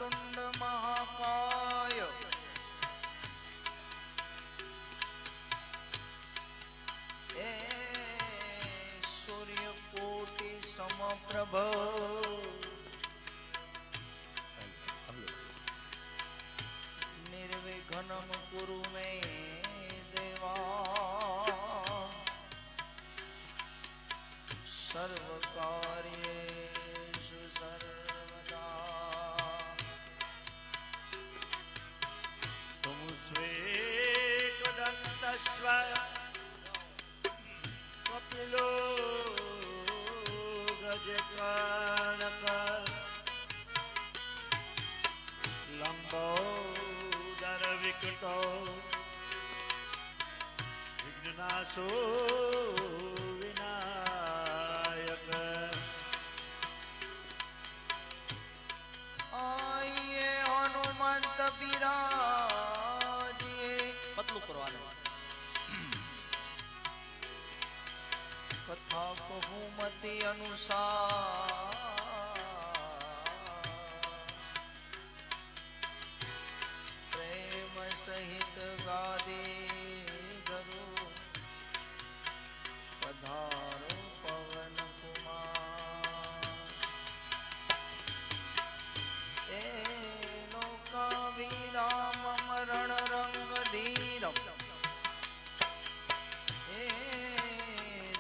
वक्रतुंड महाकाय सूर्यकोटि समप्रभ निर्विघ्नं कुरु मे देवा सर्वकार्येषु सर्वदा तुम स्वेकदन्तस्व कपिलो गजकर्णक लंबोदर विकटो विघ्ननाशो विनायक आइए हनुमंत बिराजिए पतलू करवाने कथा बहुमति अनुसार प्रेम सहित गादे गरु पधारो पवन कुमार लोका विराम मरण रंग धीरम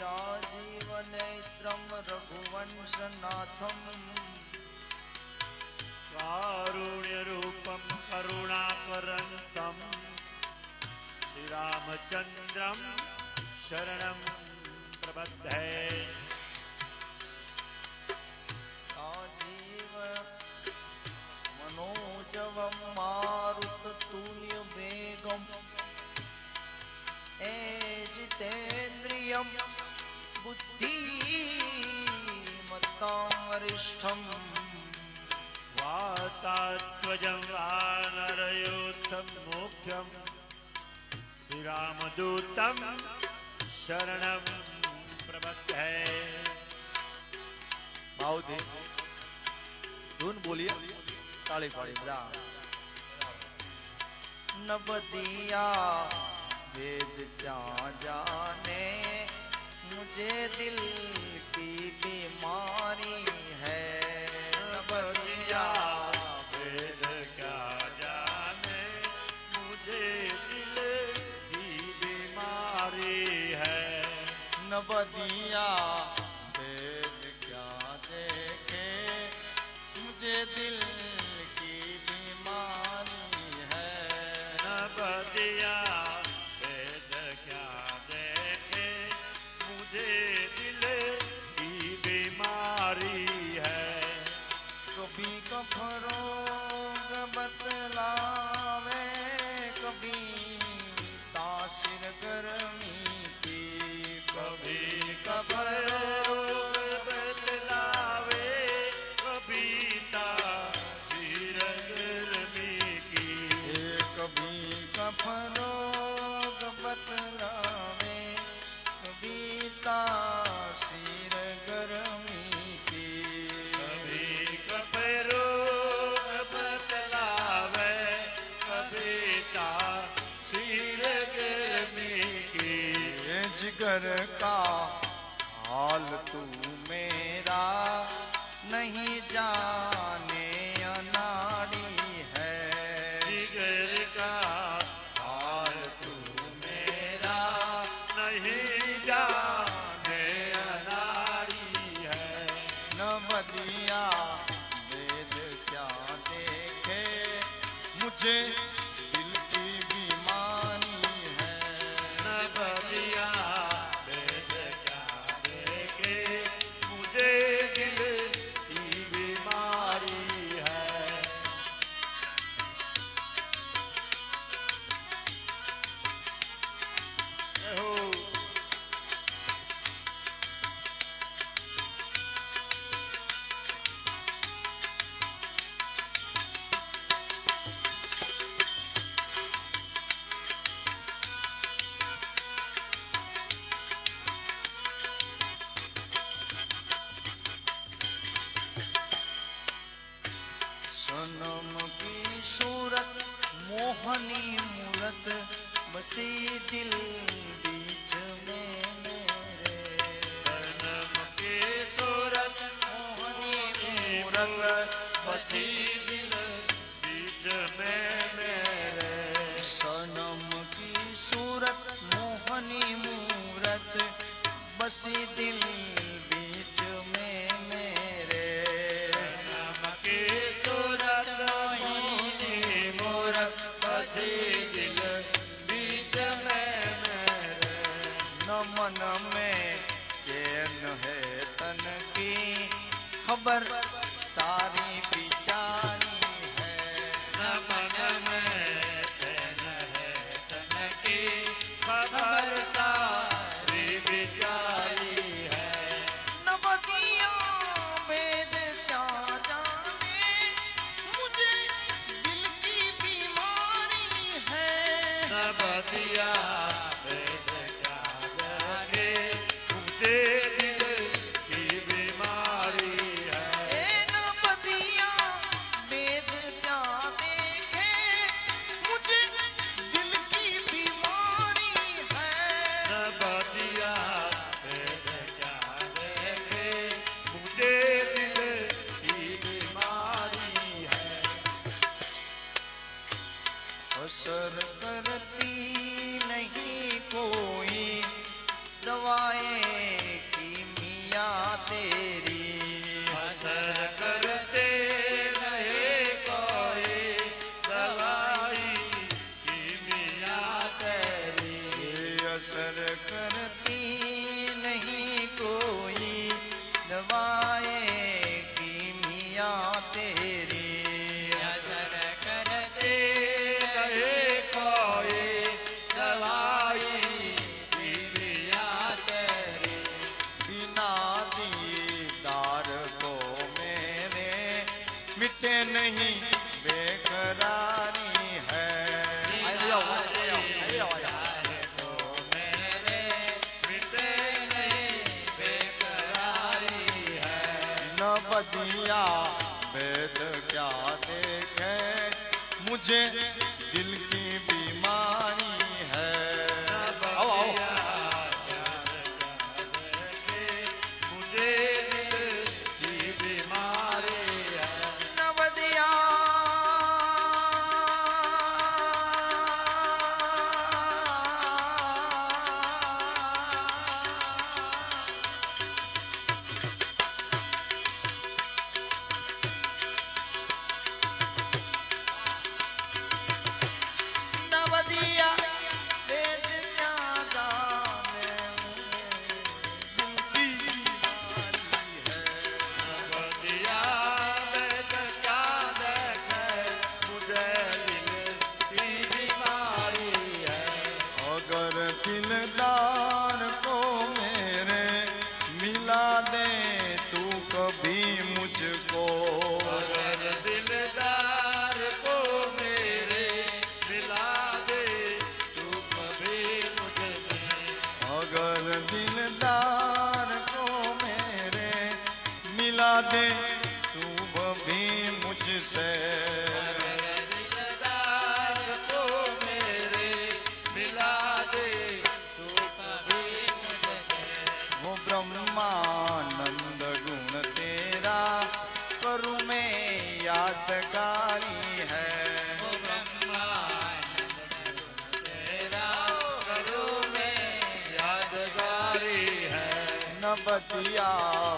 राजीव नेत्रम रघुवंशनाथम कारुण्य रूपम करुणाकरंतम श्री रामचंद्रम शरणं प्रबद्धे राजीव मनोजवम मारुततुल्य वेगम जितेन्द्रियं बुद्धिमतां वरिष्ठं वातात्मजं वानरयोत्थं मोक्षं श्रीरामदूतं शरणं प्रबद्धे भावથી ધૂન બોલીએ તાળી પાડી બધા નબદિયા वेद क्या जाने मुझे दिल की बीमारी है नबदिया वेद क्या जाने मुझे दिल की बीमारी है नबदिया वेद क्या देखे मुझे दिल की बीमारी है नबदिया कभी कफरोग बतलावे कभी तासिर गर्मी की कभी कफरोग बतलावे कभी तासिर गर्मी की कभी कफरोग बतलावे कभी तासिर गर्मी जिगर का हाल तू मेरा नहीं जाने अनाड़ी है जिगर का हाल तू मेरा नहीं जाने अनाड़ी है नबदिया वेद क्या देखे मुझे दिल की बीमारी है नबदिया मूरत बची दिल बीच में मेरे सनम की सूरत मोहनी मूरत बसी दिल बीच में मेरे सनम की सूरत मोहनी मूरत बसी दिल बीच में मेरे न मन में चैन है तन की खबर सारी बिचारी है न मन में चैन है तन की खबर सारी बिचारी है न बदिया वेद क्या जाने मुझे दिल की बीमारी है न बदिया वेद क्या जाने मुझे असर करती नहीं कोई दवाएं कीमिया तेरी असर करते नहीं कोई दवाई कीमिया तेरी असर करती नहीं कोई दवाएं कीमिया तेरी असर करते मिटे नहीं बेकरारी है तो मेरे मिटे नहीं बेकरारी है न बदिया वेद क्या देखे मुझे दिल की बीमारी है मुझे दिल की बीमारी दिलदार को मेरे मिला दे तू कभी मुझको अगर दिलदार को मेरे मिला दे तू कभी मुझको अगर दिलदार को मेरे मिला दे तू कभी मुझसे ब्रह्मानंद गुण तेरा करूँ मैं यादगारी है ब्रह्मानंद गुण तेरा करूँ मैं यादगारी है न बदिया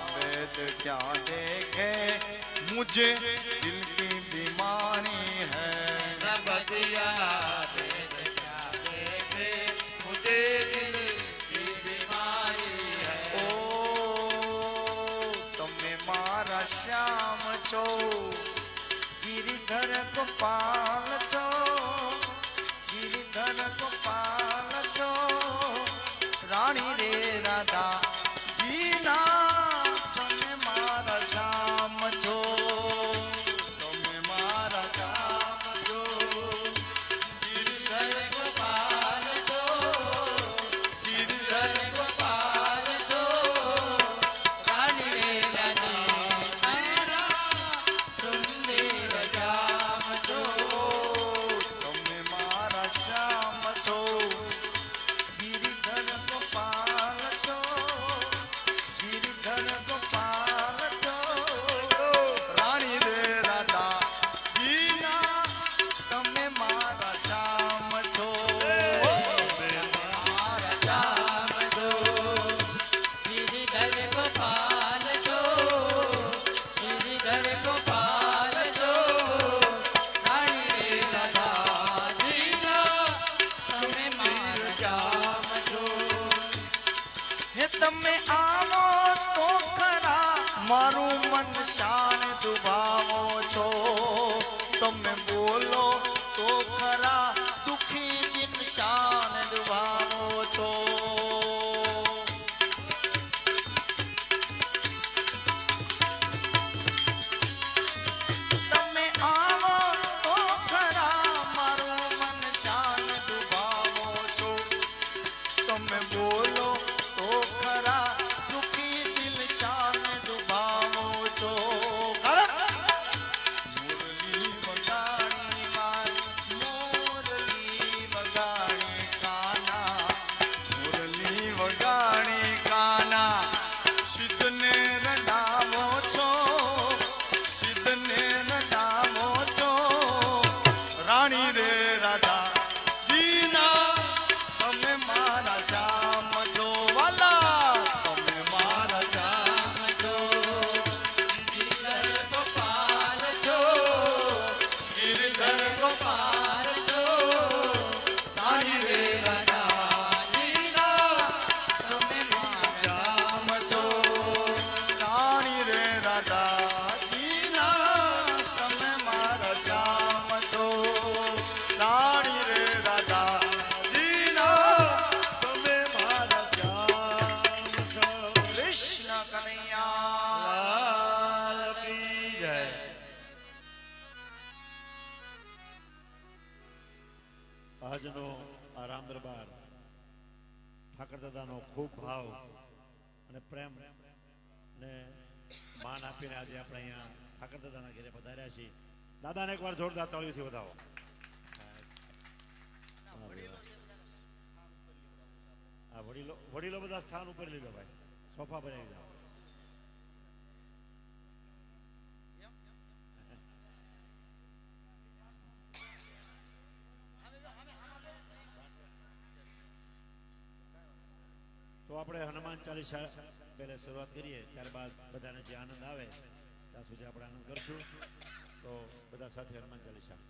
वेद क्या देखे मुझे दिल की बीमारी है न बदिया वेद क्या देखे मुझे दिल की बीमारी श्याम छो गिरिधर गोपाल छो गिरिधर गोपाल छो रानी रे राधा जीना તમે મારા શ્યામ છો તમે મારા શ્યામ છો गिरिधर गोपाल छो गिरिधर गोपाल छो रानी रे राधा મારું મન શાન દુભાવો છો તમે બોલો તો ખરા દુખી દિન શાન દુભાવો છો તમે આવો તો ખરા મારું મન શાન દુભાવો છો તમે બોલો તો ખરા દુખી દિલ શાન દુભાવો છો મુરલી વગાડી મારી મોરલી વગાડી કાના મુરલી વગાડી કાના સિદ્ધને રડાવો છો સિદ્ધને રડાવો છો રાણી રે રાધા જીના તમે મારા શ્યામ છો વાલા તમે મારા શ્યામ છો ગિરધર ગોપાલ છો ગિરધર ગોપાલ છો રાણી રે રાધા જીના તમે મારા શ્યામ છો રાણી રે રાધા જીના તમે મારા શ્યામ છો રાણી રે રાધા જીના તમે મારા શ્યામ છો કૃષ્ણ કનૈયા લાલ કી જય આજનો આ રામ દરબાર ઠાકર દાદાનો ખૂબ ભાવ અને પ્રેમ ને માન આપીને આજે આપણે અહીંયા ઠાકર દાદાના ઘરે પધાર્યા છીએ દાદાને એકવાર જોરદાર તાળીઓથી વધાવો આ વડીલો બધા સ્થાન ઉપર લીધો ભાઈ સોફા બનાવી દો તો આપણે હનુમાન ચાલીસા પહેલા શરૂઆત કરીએ ત્યારબાદ બધાને જે આનંદ આવે ત્યાં સુધી આપણે આનંદ કરશું તો બધા સાથે હનુમાન ચાલીસા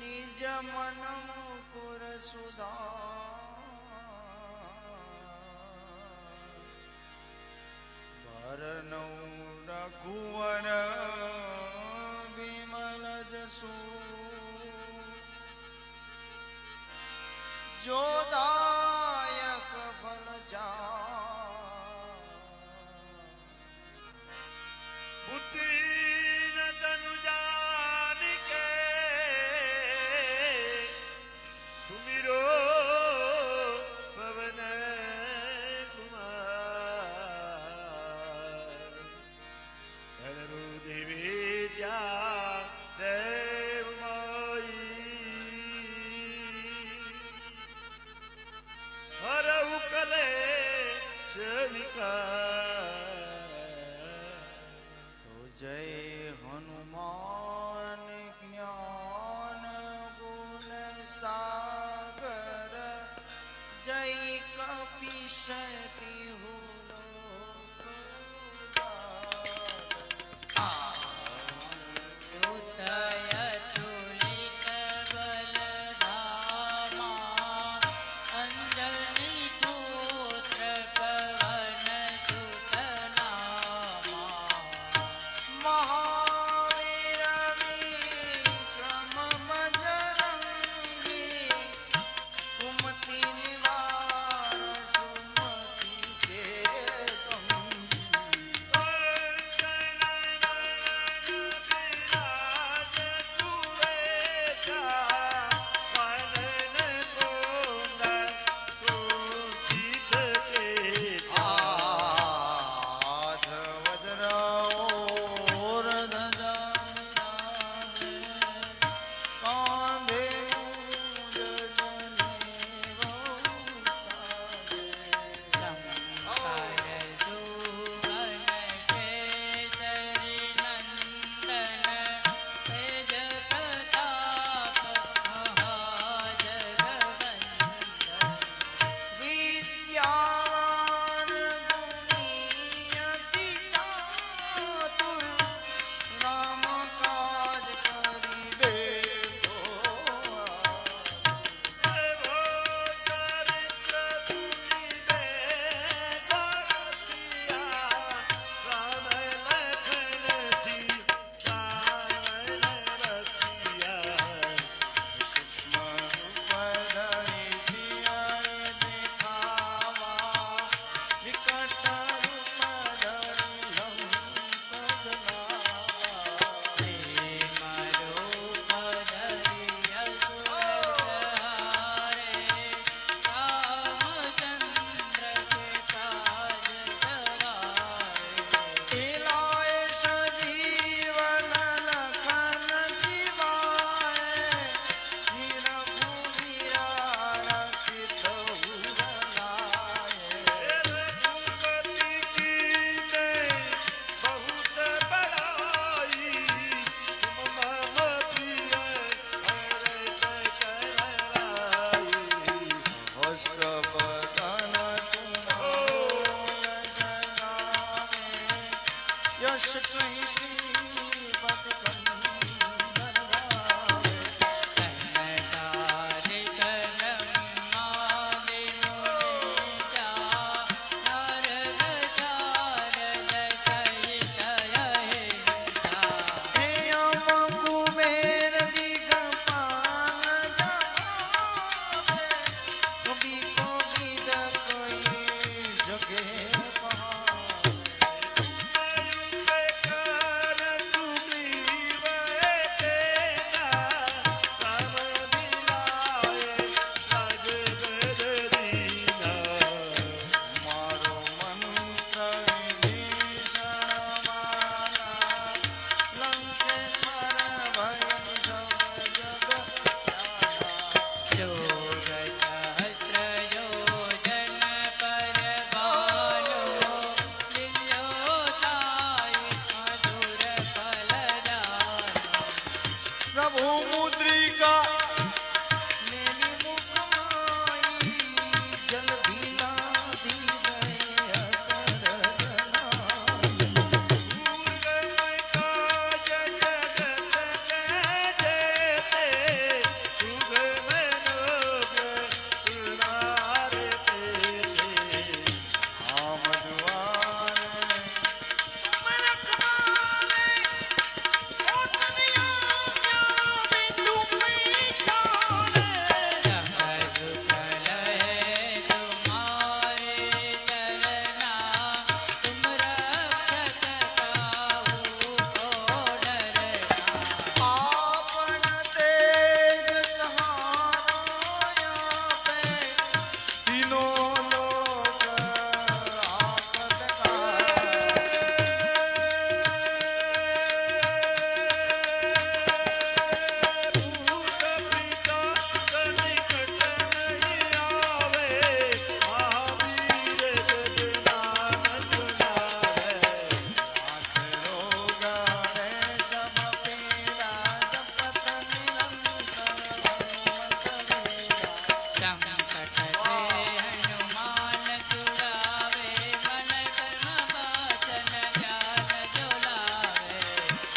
નિજ મન મુકુર સુધા ભરનૌ રઘુવર વિમલ જસુ જોદાયક ફલ જા બુદ્ધિ ન તનુ જાનિકે સુમિરો પવન કુમાર ધનરુ દેવી ત્યાં હર ઉકલે તો જય હનુમાન જ્ઞાન ગુણ સાગર જય કપિશતિ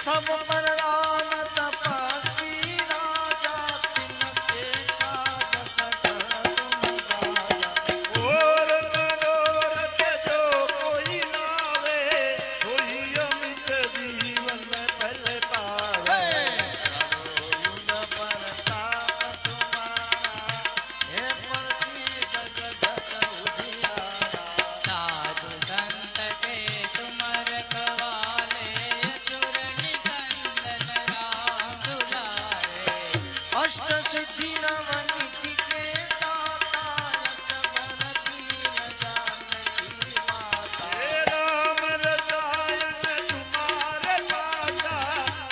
सब पर राम तपस्वी राजा तिनके काज सकल तुम राजा। और मनोरथ जो कोई लावे, कोई अमित जीवन फल पावे। युग प्रताप तुम्हारा, हे प्रसिद्ध जगत उजियारा। साधु संत के तुम रखवाले, असुर निकंदन राम दुलारे। अष्ट सिद्धि नवनीति के दाता, यश तीन जानकी माता। हे राम रसायन तुम्हारे पासा,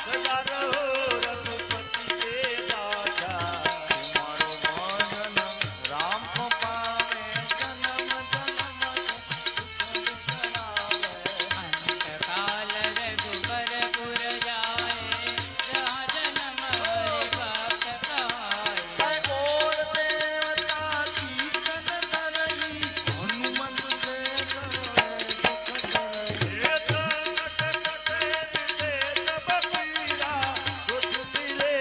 सदा रहो रघुपति के दासा। तुम्हारो भजन राम को पावे, जन्म जन्म सुख बिसरावे। अंत काल रघुबर पुर जाए, जहाँ जन्म हरि भक्त कहाए। जय बोल देवता कीर्तन करई, हनुमंत से सर्वे सुख करई। हे संकट कटे मिटे सब पीरा, दुख मिले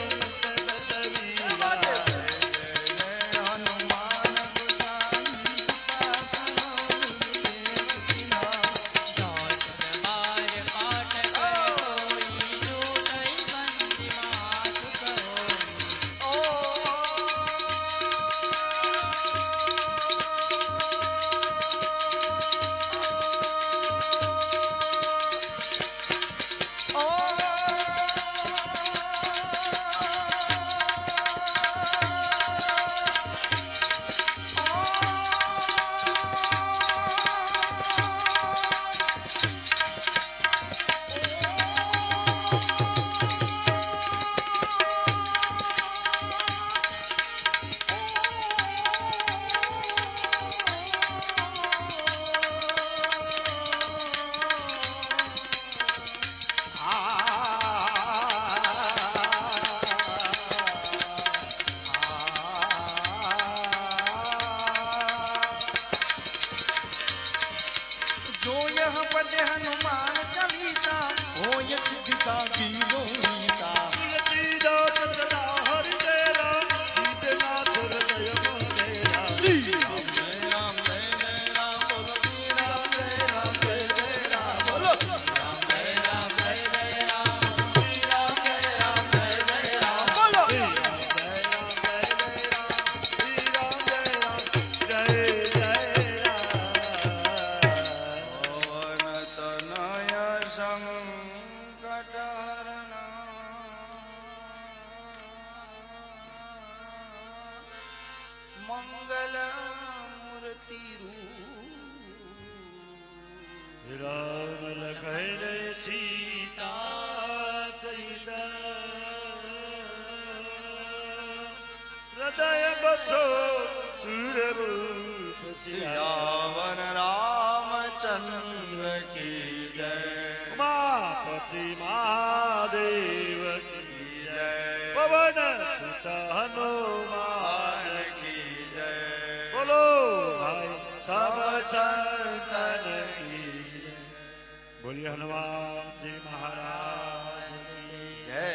हनुमत बलवीरा। जय हनुमान गोसाई, दौड़ बार पाठ कर कोई, झूठई बंदी मात कहोई। जो यह पद हनुमान चालीसा, हो ये सिद्धि साखी गोईसा। तुलसीदास सदा हरि तेरा, सीतनाथ हृदय मोरेरा। राम जय राम जय जय राम, बोलो श्री राम जय राम जय जय राम, बोलो राम जय राम जय जय राम, श्री राम जय राम जय जय राम, बोलो जय राम जय राम, श्री राम जय राम, जय जय राम। पवन तनय संकट हरण, मंगल मूर्ति रूप। राम लखन सीता सहित, हृदय बसो सूररूप सियावर रामचंद्र की जय। उमापति महादेव की जय पवन सुत हनुमान की जय। बोलो भाई सब संतन की जय। बोलिए हनुमान जी महाराज की जय।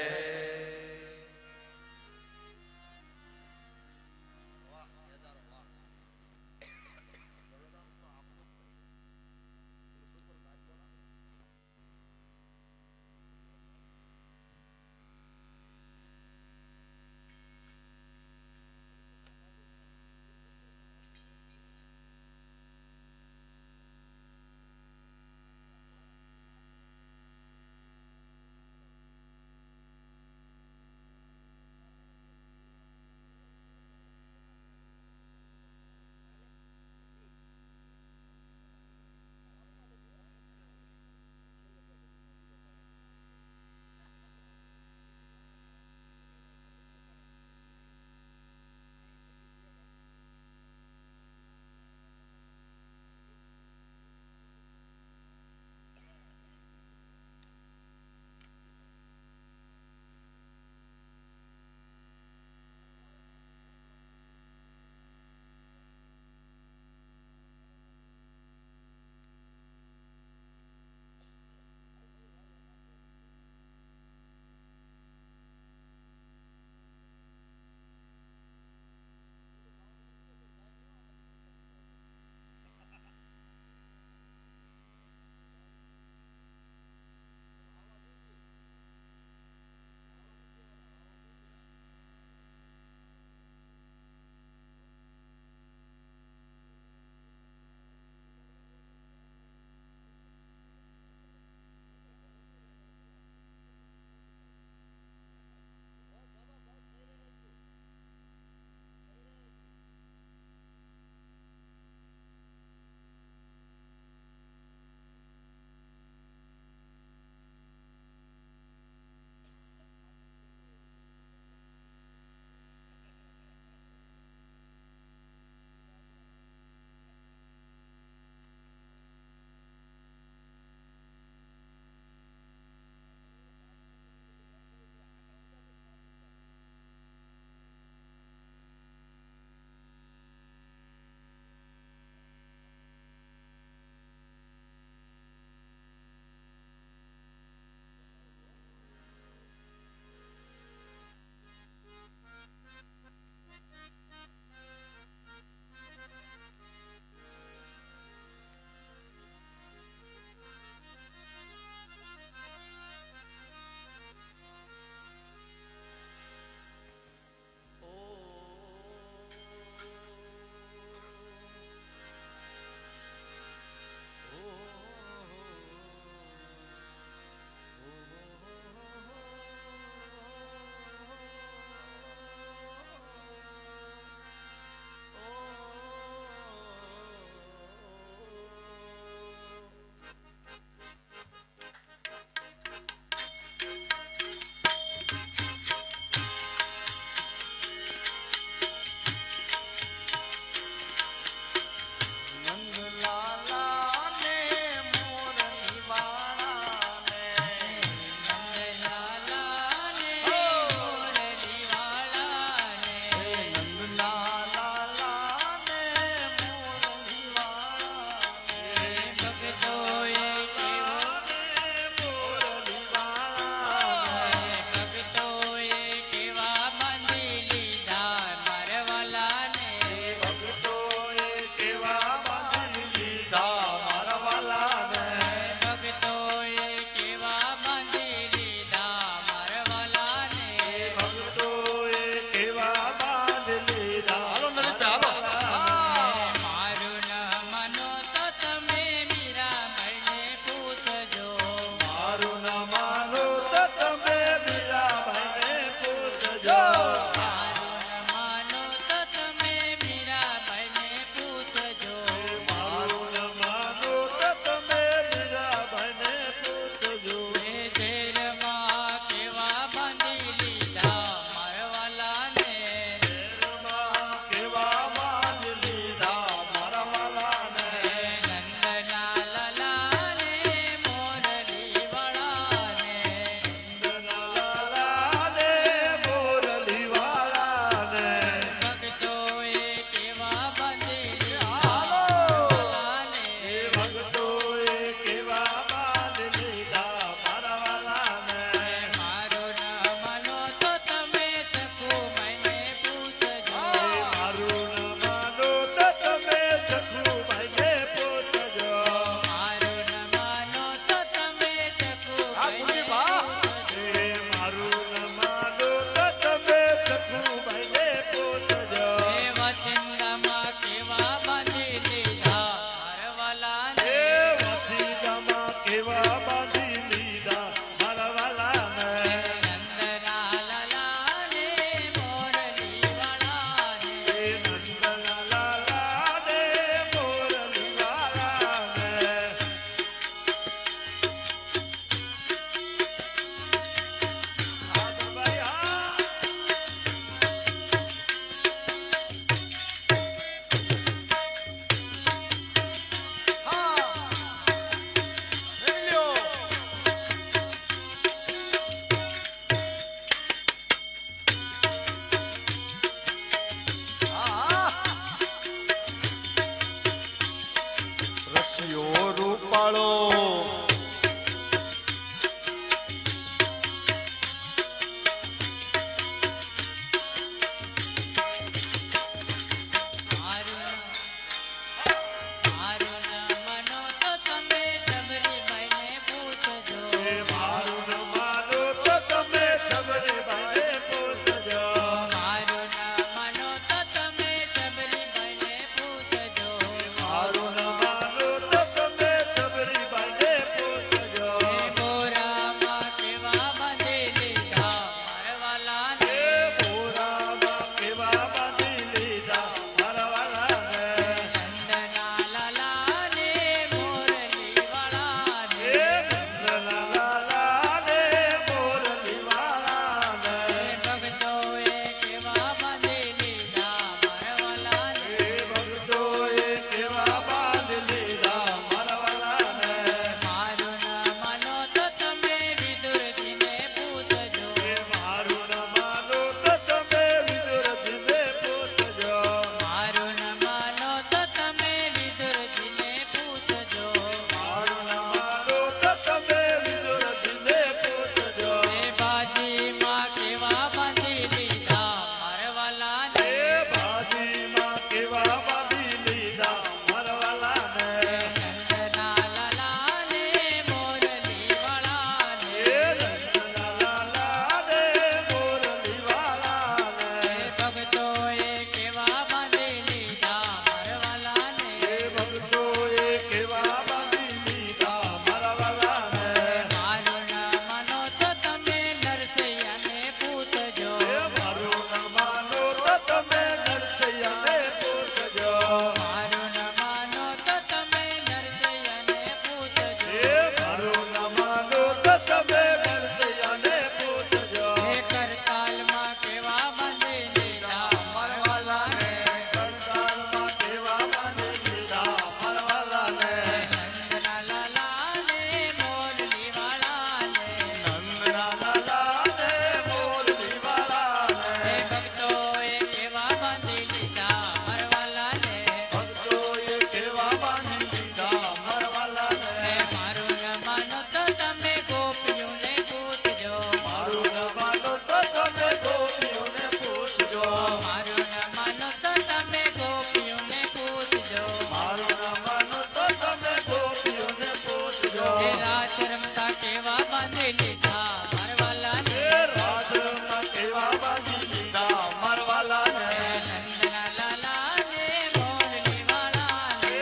રાજ રમતા કેવા બાંધી લીધા મારવાલાને રાજમાં કેવા બાંધી લીધા મારવાલાને નંદના લાલાને મોરલી વાળાને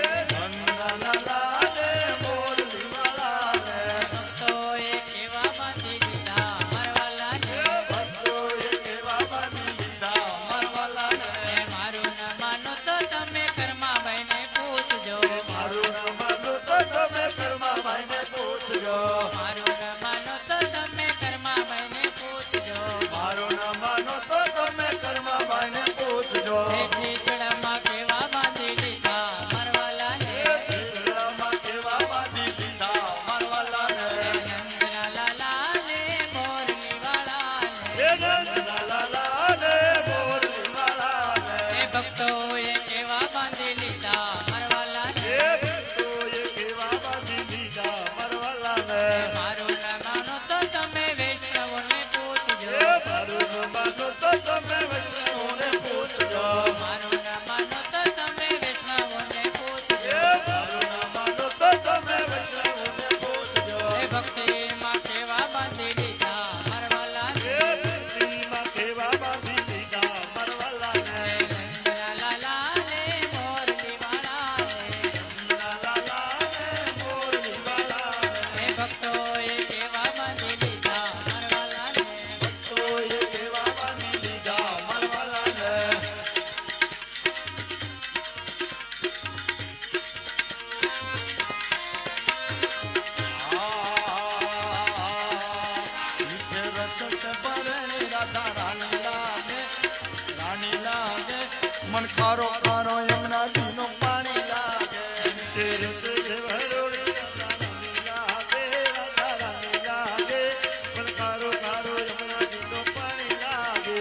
નંદલાલાને મોરલીવાળાને ભક્તોએ કેવા બાંધી લીધા મારવાલાને ભક્તોએ કેવા બાંધી લીધા મારવાલાને મારું ન માનો તો તમે કર્માબાઈને પૂછજો મારું ન માનો તો તમે કર્માબાઈને પૂછજો મારું ન માનો તો તમે કર્માબાઈને પૂછજો મારું ન માનો તો તમે કર્માબાઈને પૂછજો ખીચડામાં કેવા બાંધી લીધા મારવાલાને ખીચડામાં કેવા બાંધી લીધા મારવાલાને નંદના લાલાને મોરલી વાળાને નંદલાલાને મોરલીવાળાને ભક્તોએ કેવા બાંધી લીધા મારવાલાને ભક્તોએ કેવા બાંધી લીધા મારવાલાને મારું ન માનો તો તમે વૈષ્ણવોને પૂછજો મારું ન માનો તો તમે વૈષ્ણવોને પૂછજો મારું ન માનો તો તમે વૈષ્ણવોને પૂછજો મારું ન માનો તો તમે વૈષ્ણવોને પૂછજો ભક્તિમાં કેવા બાંધી લીધા મારવાલાને ભક્તિમાં કેવા બાંધી લીધા મારવાલાને નંદના લાલાને મોરલી વાળાને નંદલાલાને મોરલીવાળાને ભક્તોએ કેવા બાંધી લીધા મારવાલાને ભક્તોએ કેવા બાંધી લીધા મારવાલાને મન ખારો ખારો યમુનાજી નો પાણી લાગે તેરે તેરે ભરોડી રાધા રાણી લાગે મન ખારો ખારો યમુનાજી નો પાણી લાગે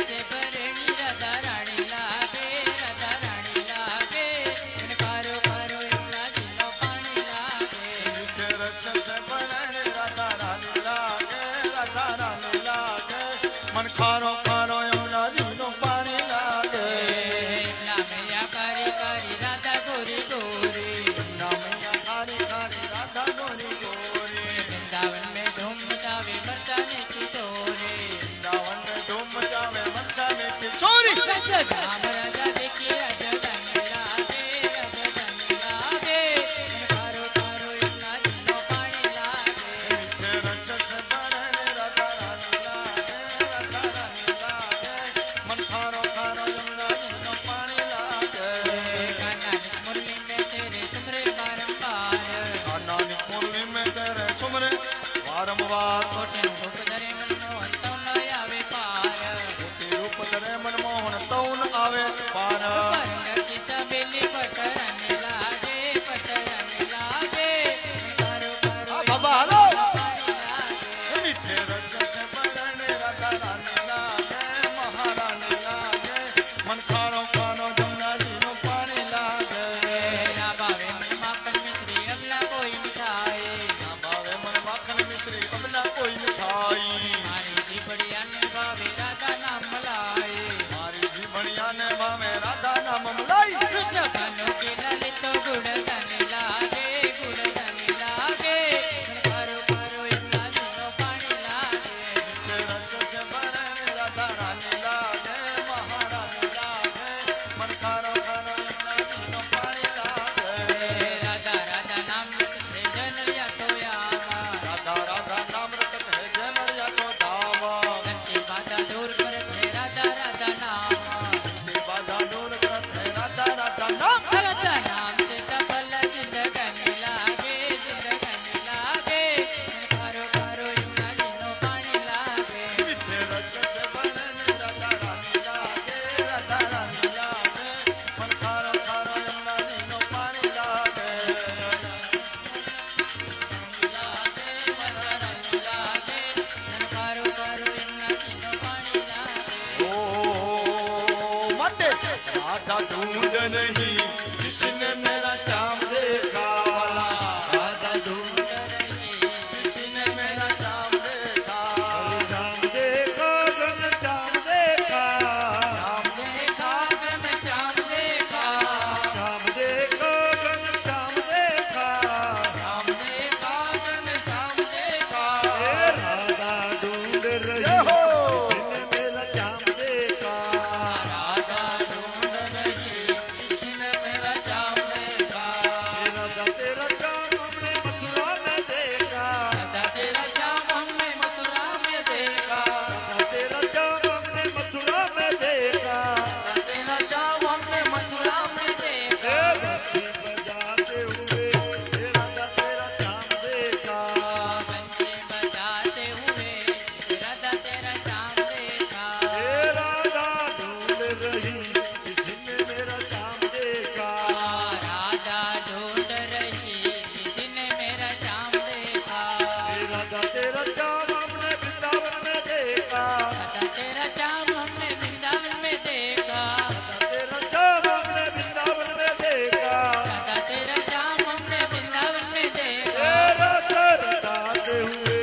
તે ભરેણી રાધા રાણી લાગે રાધા રાણી લાગે કારો કારો યમુનાજીનો પાણી લાગે મન ખારો ખારો યમુનાજી નો પાણી લાગે નામૈયા કરી કરી રાધા ગોરી ગોરી નામૈયા ખારી ખારી રાધા ગોરી ગોરી વૃંદાવન में धूम मचावे मचाने की चोरी વૃંદાવન में ધૂમ મચાવે મચાવે કે ચોરી राम राजा देखिए राजधानी लागे राजधानी लागे कारो कारो यमुनाजीनो पाणी लागे कानानी मुरली में तेरे तुमरे बारंबार વારંવાર कोटे रूप धरे मनमोहन तो न आवे पार રૂપ ધરે મનમોહન તૌન આવે પાર परंग की तबेली पटरने लागे कारो कारो બાબા હાલો पाणी लागे મીઠે રસ બરણે રાધા રાણી લાગે મહારાણી લાગે મન ખારો ખારો જમનાજી નું પાણી લાગે ना भावे मन माखन मिश्री अबला कोई मिठाई ના ભાવે મન માખણ મિશ્રી અબલા કોઈ મીઠાઈ मारी जी बढ़िया ने भावे राधा नाम मलाई મારી જીવણિયાને ભાવે રાધા નામ મલાઈ कानों के ललित गुड़ धन लागे कारो कारो यमुनाजीनो पाणी लागे રસ બરણે રાધા રાણી લાગે મહારાણી લાગે મન ખારો ખારો જમનાજી નું પાણી લાગે राधा राधा नाम से जनरिया तो यावा રાધા રાધા નામ રત હે જનરિયા કો દાવા सच्ची बाधा दूर करते राधा राधा नाम તે બાધા દૂર કરત હે રાધા રાધા નામ राधा नाम से सफल जिंदगानी लागे कारो कारो यमुनाजीनो पाणी लागे મીઠે રસ બરણે રાધા રાણી લાગે રાધા રાણી લાગે મન ખારો ખારો યમુનાજી નું પાણી લાગે कारो कारो यमुनाजीनो पाणी लागे ओ मत राधा ढूंढ नहीं किसने मेरा श्याम देखा वाला राधा ढूंढ किसने मेरा श्याम देखा श्याम देखा घन श्याम देखा श्याम देखा गम श्याम देखा श्याम देखा घन श्याम देखा श्याम देखा ढूंढ रही जय हो। किसी ने मेरा चाम देखा राधा ढूंढ रही किसी ने मेरा चाम देखा राधा तेरा चाम हमने मथुरा में देखा राधा तेरा चाम हमने मथुरा में देखा राधा तेरा चाम हमने मथुरा में देखा राधा तेरा चाम हमने मथुरा में देखा ए बंसी बजाते हुए राधा तेरा चाम देखा बंसी बजाते हुए राधा तेरा चाम देखा राधा ढूंढ रही किसी ने मेरा चाम देखा राधा ढूंढ रही किसी ने मेरा चाम देखा राधा तेरा चाम हमने वृंदावन में देखा राधा तेरा चाम हमने वृंदावन में देखा तेरा चाम हमने वृंदावन में देखा राधा तेरा चाम हमने वृंदावन में देखा राधा रचाते हुए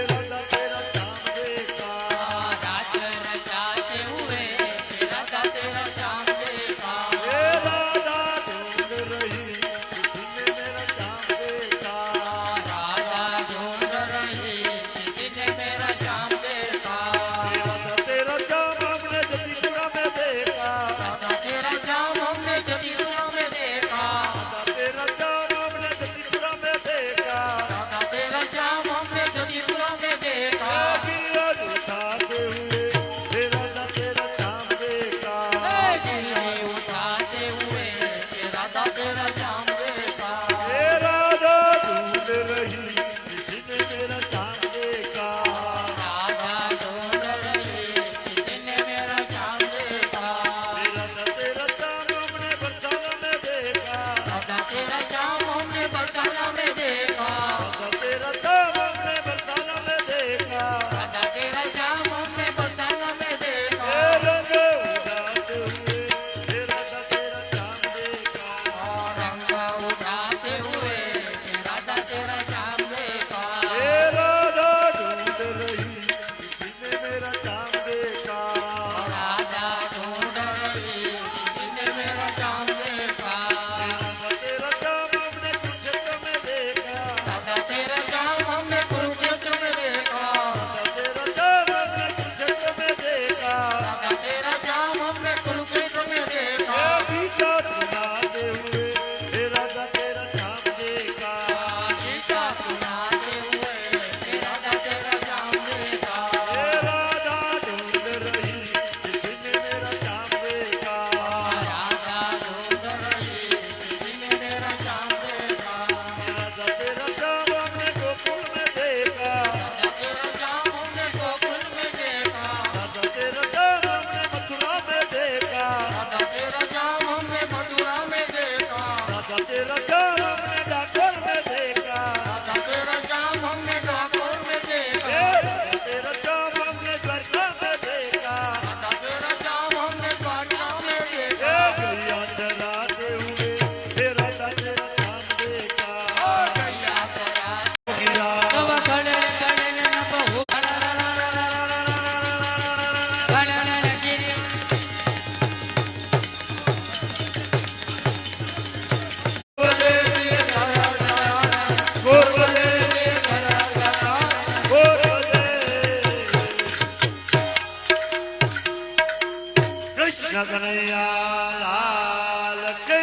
राधा तेरा चाम देखा रात रचाते हुए राधा तेरा चाम देखा राधा ढूंढ रही किसी ने मेरा चाम देखा राधा ढूंढ रही किसी ने मेरा चाम देखा राधा तेरा चाम हमने जतीपुरा में देखा राधा तेरा चाम हमने जतीपुरा में देखा राधा तेरा चाम हमने जतीपुरा में देखा राधा तेरा चाम हमने जतीपुरा में देखा उठाते हुए राधा तेरा चाम देखा गिरवी उठाते हुए राधा तेरा चाम देखा राधा ढूंढ रही किसी ने मेरा चाम देखा राधा ढूंढ रही किसी ने मेरा चाम देखा राधा तेरा चाम हमने बरसाना में देखा राधा तेरा चाम हमने बरसाना में देखा राधा तेरा चाम हमने बरसाना में देखा राधा तेरा चाम हमने बरसाना में देखा रंग उड़ाते हुए राधा तेरा चाम देखा रंग उठाते हुए राधा तेरा चाम देखा राधा ढूंढ रही किसी ने मेरा चाम देखा राधा ढूंढ रही किसी ने मेरा चाम देखा राधा तेरा चाम हमने कुरुक्षेत्र में देखा राधा तेरा चाम हमने कुरुक्षेत्र में देखा राधा तेरा चाम हमने कुरुक्षेत्र में देखा राधा तेरा चाम हमने कुरुक्षेत्र में देखा गीता सुनाते हुए राधा तेरा चाम देखा गीता सुनाते हुए राधा तेरा चाम देखा राधा ढूंढ रही किसी ने मेरा चाम देखा राधा ढूंढ रही किसी ने मेरा चाम देखा राधा तेरा चाम हमने गोकुल में देखा राधा तेरा चाम हमने गोकुल में देखा राधा तेरा चाम हमने मथुरा में देखा राधा तेरा चाम हमने मथुरा में देखा राधा तेरा चाम हमने डाकोर में देखा राधा तेरा चाम हमने डाकोर में देखा राधा तेरा चाम हमने द्वारका में देखा राधा तेरा चाम हमने द्वारका में देखा गैया चराते हुए राधा तेरा चाम देखा गैया तेरा गिरा कब खड़े खड़े न बहु खड़े न गिरी कृष्ण कन्हैया लाल की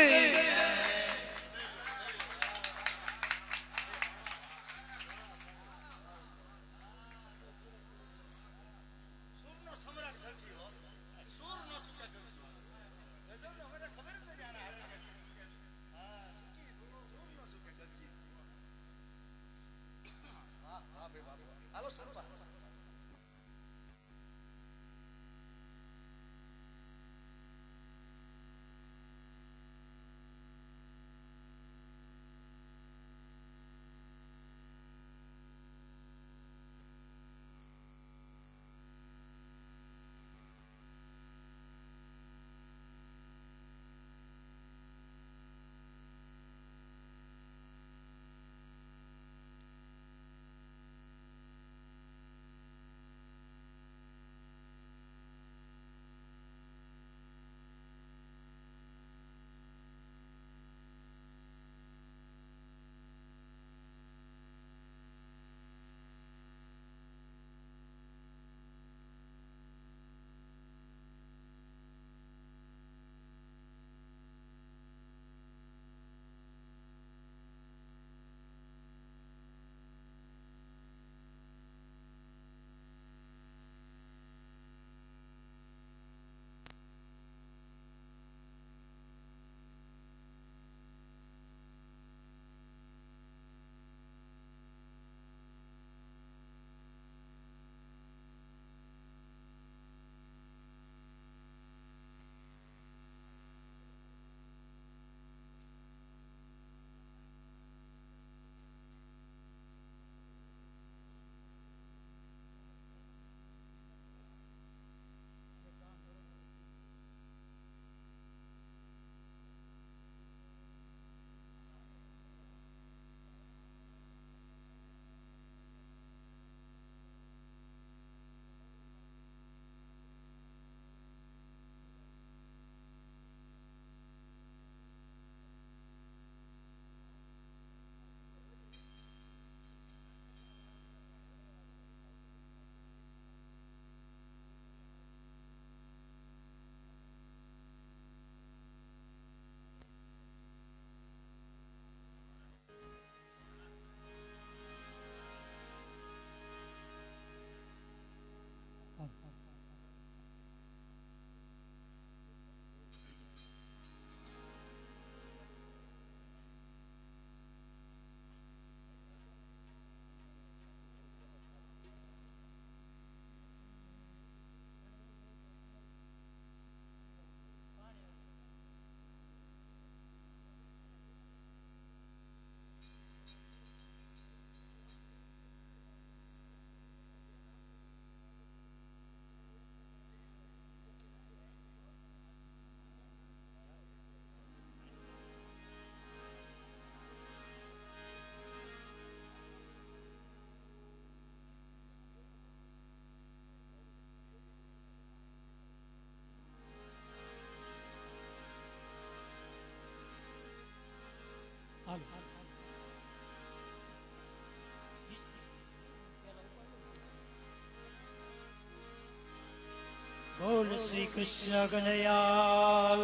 બોલ શ્રી કૃષ્ણ કનૈયાલાલ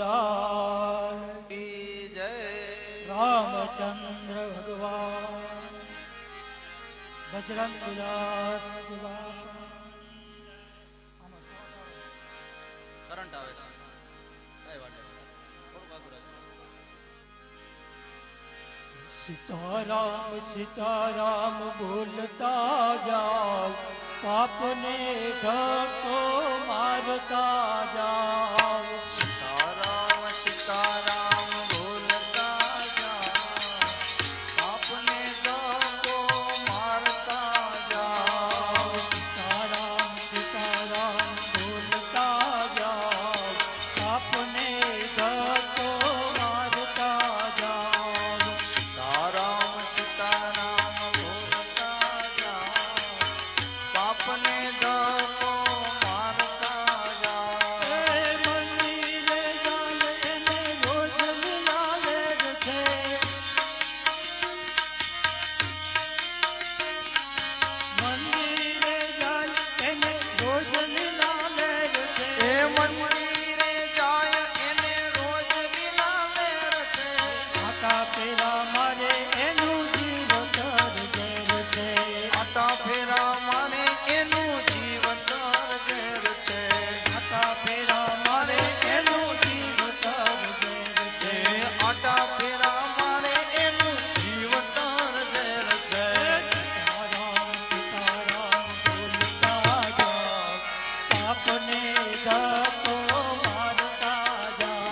કી જય રામચંદ્ર ભગવાન બજરંગ દાસ કરંટ આવે છે કઈ વાત નહીં. થોડું આગળ રાખજો. સીતારામ સીતારામ બોલતા જાઓ પાપને ધક્કો મારતા જાઓ સીતારામ સીતારામ બોલતા જાઓ આપને ધક્કો મારતા જાઓ સીતારામ સીતારામ બોલતા જાઓ પાપને ધક્કો મારતા જાઓ સીતારામ સીતારામ બોલતા જાઓ પાપને ધક્કો મારતા જાઓ મંદિરે જાય એને રોજ લાલે છે મંદિરે જાય એને રોજ લાલે છે એ મંદિરે જાય એને રોજ વિલામેર છે આટા પેરા મારે એનું જીવતર ઝેર છે આટા ફેરા મારે એનું જીવતર ઝેર છે આટા પેરા મારે એનું જીવતર ઝેર છે એ આટા ફેરા મારે એનું જીવતર ઝેર છે સીતારામ સીતારામ બોલતા જાઓ પાપને ધક્કો મારતા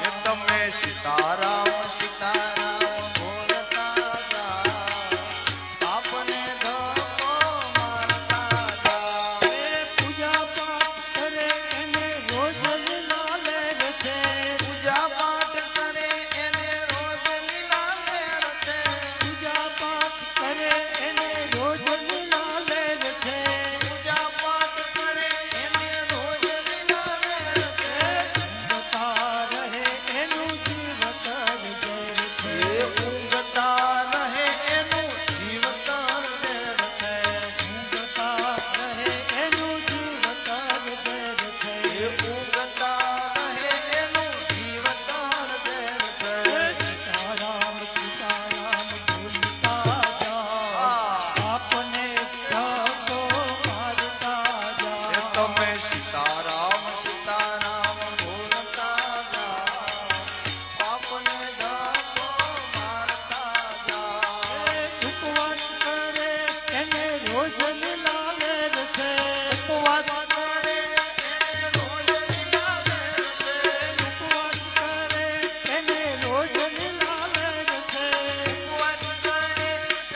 એ જાઓ તમે સીતારામ સીતારામ બોલતા જાઓ આપને ધક્કો મારતા જાઓ પૂજા પાઠ કરે એને રોજ લાલે છે પૂજા પાઠ કરે એને રોજ લીલામેર છે પૂજા પાઠ કરે એને રોજ લાલે છે પૂજા પાઠ કરે એને રોજ લીલામેર છે ઊંઘતા રહે એનું જીવતર ઝેર છે એ ઊંઘતા રહે એનું જીવતર ઝેર છે ઊંઘતા રહે એનું જીવતર ઝેર છે એ ઊંઘતા રહે એનું જીવતર ઝેર છે સીતારામ સીતારામ બોલતા જાઓ આપને ધક્કો મારતા એ જાઓ તમે સીતારામ સીતારામ બોલતા જાઓ આપને ધક્કો મારતા જાઓ ઉપવાસ કરે એને રોજ લાલે છે ઉપવાસ કરે એને રોજ લીલામેર છે ઉપવાસ કરે એને રોજ લાલે છે ઉપવાસ કરે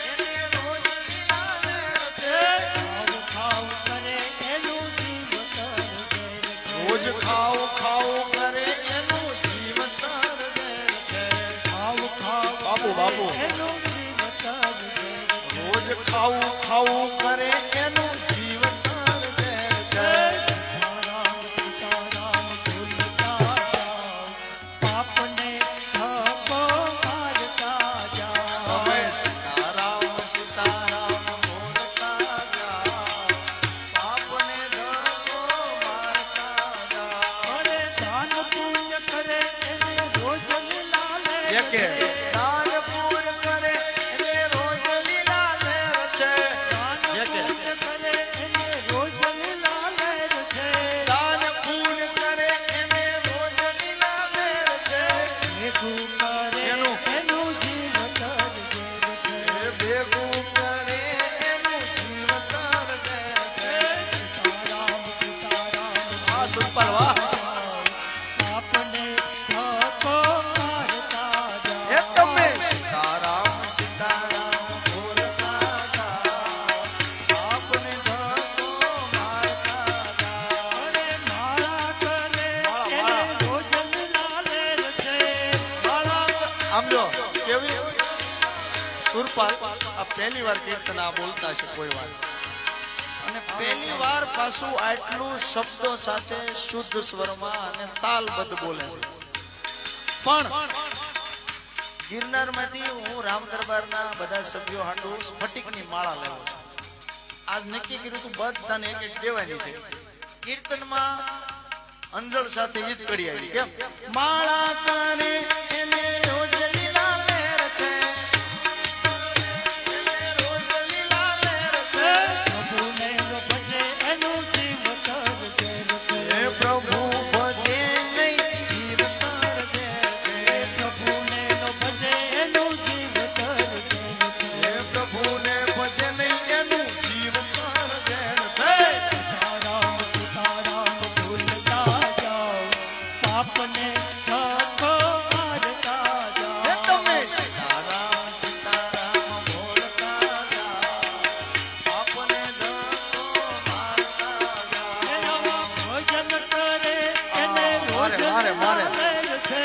એને રોજ લીલામેર છે ખાવ ખાવ કરે એનું જીવતર ઝેર છે રોજ ખાવ ખાવ કરે એનું જીવતર ઝેર છે ખાવ ખાવ બાપુ, બાપુ. એનું જીવતર ઝેર છે રોજ ખાવું ખાવું કરે એનું જીવતર ઝેર છે સીતારામ સીતારામ બોલતા જાઓ પાપને ધક્કો મારતા જાઓ તમે સીતારામ સીતારામ બોલતા જાઓ આપને ધક્કો મારતા જાઓ અરે દાન પુણ્ય કરે એને રોજ લાલે એકે દાન પૂર કરે એને રોજ લીલામેર છે દાન એકે પુણ્ય કરે એને રોજ લાલે છે દાન પૂર કરે એને રોજ લીલામેર છે ભેગું કરે એનું. એનું જીવતર ઝેર છે એ ભેગું કરે એનું જીવતર ઝેર છે સીતારામ સીતારામ આ સુપર વાહ આપને ધક્કો મારતા એ જાઓ તમે સીતારામ સીતારામ બોલતા જાઓ આપને ધક્કો મારતા જાઓ અરે માળા કરે એને રોજ લાલે છે આમ જો કેવી સુરપાલ આ પહેલી વાર કીર્તન આ બોલતા છે કોઈ વાર અને પહેલી વાર પાછું આટલું શબ્દો સાથે શુદ્ધ સ્વરમાં અને તાલબદ્ધ બોલે છે પણ ગિરનારમાંથી હું રામ દરબારના બધા સભ્યો હાંડુ સ્ફટિકની માળા લેવો છું. આજ નક્કી કર્યું તું બધાને એક એક દેવાની છે. કીર્તનમાં અંજળ સાથે ઈ જ કરી આવી કેમ માળા કરે એને રોજ લીલા લહેર છે એને રોજ લીલા લહેર છે પ્રભુને ભજે એનું જીવ તર ઝેર છે હે પ્રભુ ભજે નહીં જીવ તર ઝેર છે પ્રભુને ભજે એનું જીવ તર ઝેર છે હે પ્રભુને ભજે નહીં એનું જીવ તર ઝેર છે સીતારામ સીતારામ ભૂલતા જાઓ પાપને ધક્કો મારતા હે જાઓ તમે સીતારામ સીતારામ બોલતા જાઓ આપને ધક્કો મારતા જાઓ એનામાં ભજન કરે એને રોજ મારે. લહેર છે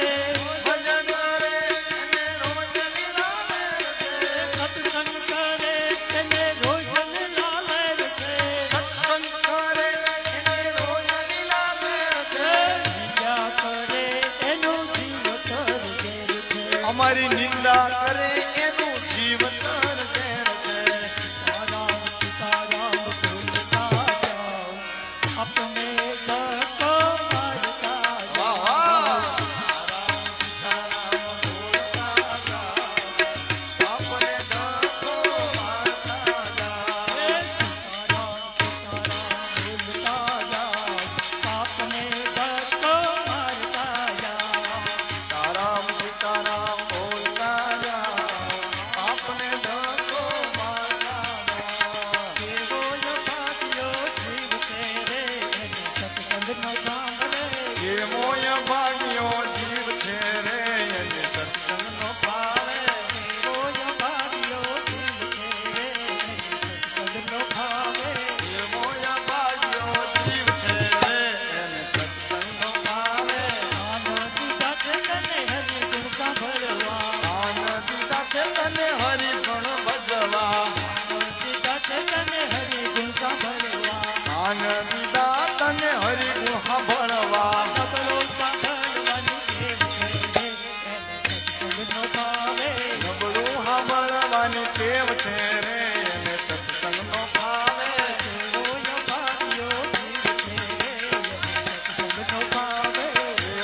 ભજન કરે એને રોજ લીલા લહેર છે સત્સંગ કરે એને રોજ લહેર છે સત્સંગ કરે એને રોજ લીલા લહેર છે નિંદા કરે એનું જીવ તર ઝેર છે અમારી નિંદા કરે એનું જીવ તર ઝેર છે સીતારામ સીતારામ ભૂલતા જાઓ अपने धक्को मारता વાહ जाओ વાહ સીતારામ બોલતા જાઓ આપને ધક્કો મારતા જાઓ सीताराम सीताराम भूलता जाओ अपने धक्को मारता जाओ સીતારામ સીતારામ બોલતા જાઓ આપને ધક્કો મારતા જાઓ કેવો ભાગ્યો જીવ છે રે એને સત્સંગનો સાંભળે એ મોય ભાગ્યો જીવ છે રે એને સત્સંગનો ભાવે કેવો ભાગ્યો જીવ છે રે એને સત્સંગનો ભાવે એ મોય ભાગ્યો જીવ છે રે એને સત્સંગનો ભાવે આનંદ સાથે તને હરિ ગુણ સાંભળવા આનંદ સાથે તને હરિગુણ ભજવા આનંદિતા તને હરિગુણ સાંભળવા નબળું સાંભળવાની ટેવ છે રે એને સત્સંગનો ભાવે એ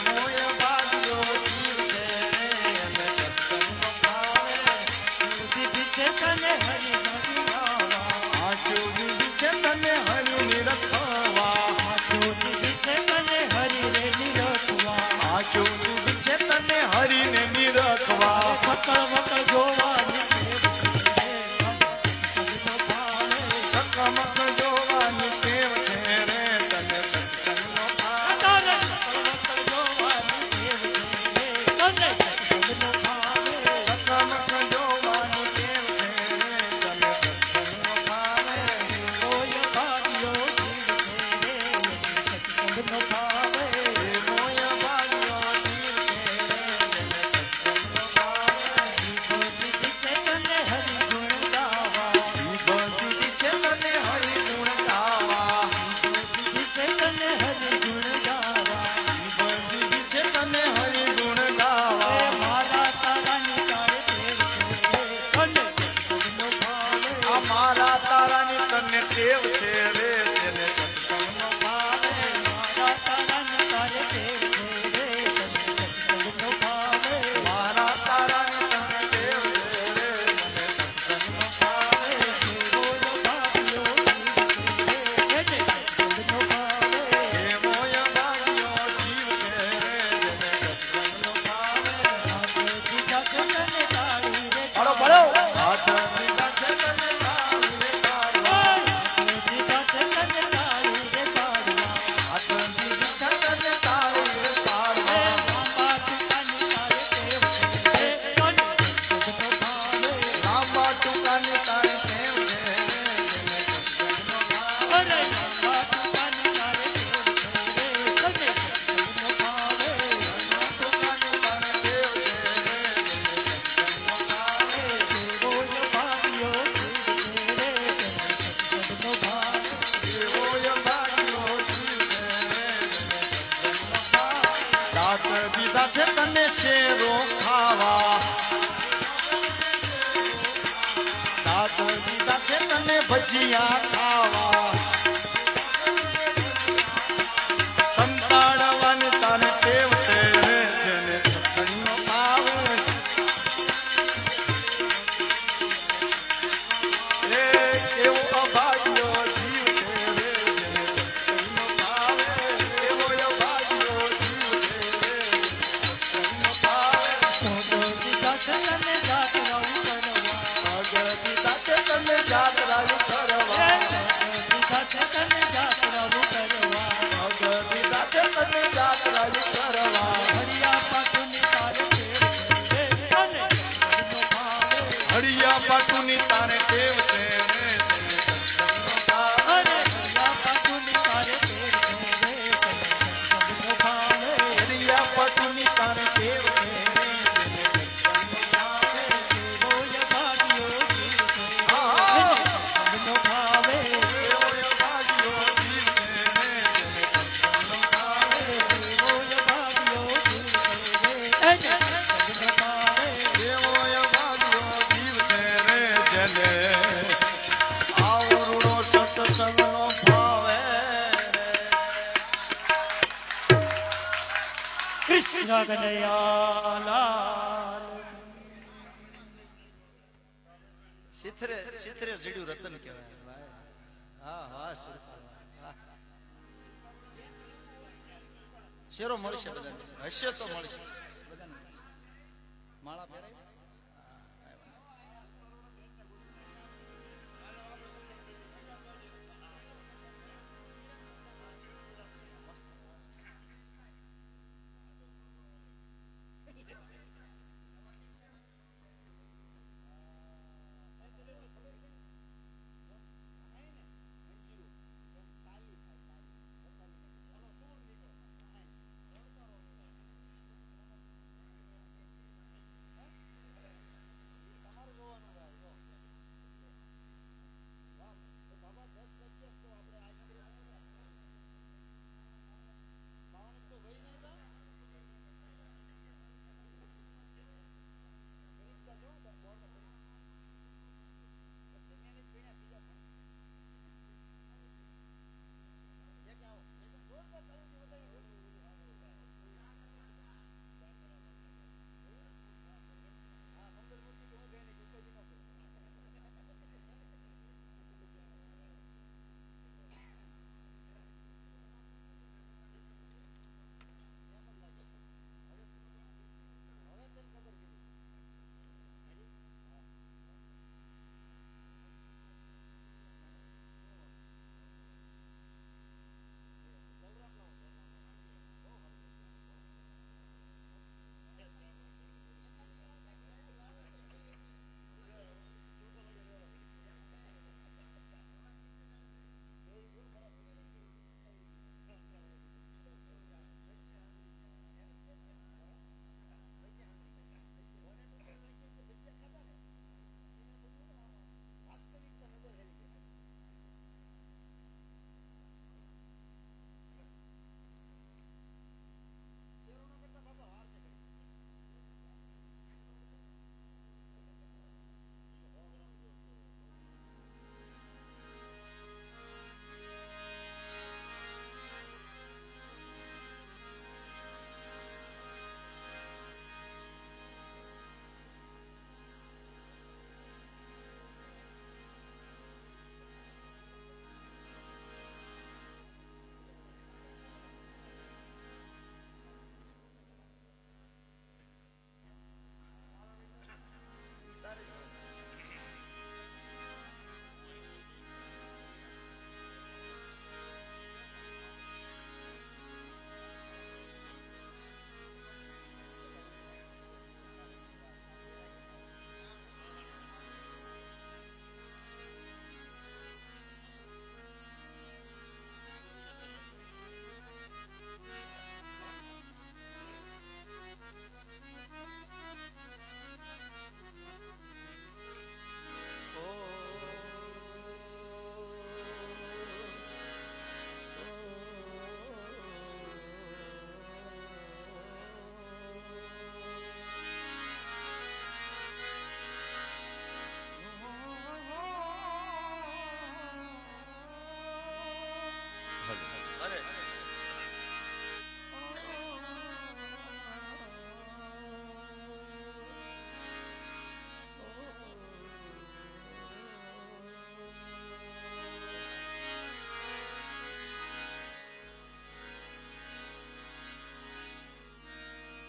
મોય ભાગ્યો જીવ છે રે એને સત્સંગનો ભાવે આ ચોરી છે તને હરિ નિરખવા આ ચોરી છે તને હરિને નિરખવા ચકમક જોવાની ટેવ છે રે તને સત્સંગનો ભાવે ચકમક જોવાની ટેવ છે રે તને સત્સંગનો ભાવે એ મોય ભાગ્યો જીવ છે રે એને સત્સંગનો ભાવે જીભ દીધી છે તને હરિગુણ ગાવા જીભ દીધી છે તને હરિગુણ ગાવા આ મારા તારાની તને ટેવ છે રે તેને સત્સંગનો ભાવે મારા તારાની તને ટેવ છે રે મને સત્સંગનો ભાવે એ મોય ભાગ્યો જીવ છે રે જેને સત્સંગનો ભાવે પાડો પાડો હાથ દીધા છે તને તાળી રે તાળવા હાથ દીધા છે તને તાળી રે તાળવા લાંબા ટૂંકાની તારી ટેવ છે રે જેને સત્સંગનો ભાવે ટૂંકાની તારી ટેવ છે રે જેને સત્સંગનો ભાવે એવોય ભાગ્યો જીવ છે રે જેને સત્સંગનો ભાવે દાંત દીધા છે તને શેરો ખાવા દાંત દીધા છે તને ભજીયા ખાવા સંતાડવા શિખા કનૈયાલાલ સિથરે સિથરે જીડ્યું રતન કહેવાય ભાઈ. હા હા સુરપાલ. હા. શેરો મળશે બધાને, હશે તો મળશે બધાને મળશે. માળા પહેરાય.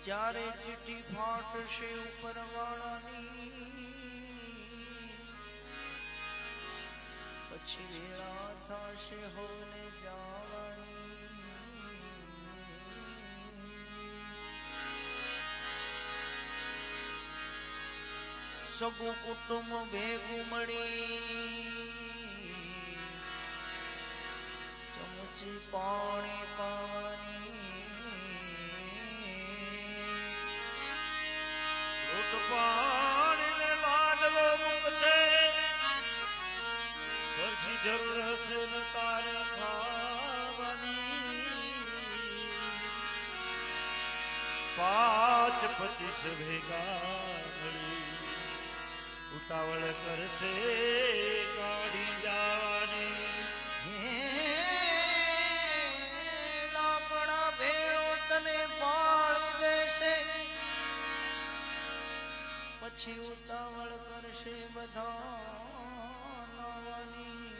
જ્યારે ચીઠી ફાટશે ઉપરવાળાની પછી વેળા થશે હોને જવાની સગું કુટુંબ ભેગું મળી ચમચી પાણી પાવાની પાણીને લાડવો મૂકશે પછી જરૂર હશે ને તારે ખાવાની 5-25 ભેગા મળી ઉતાવળ કરશે કાઢી જવાની લાકડા ભેળો તને પાળી દેશે પછી ઉતાવળ કરશે બધા નવાની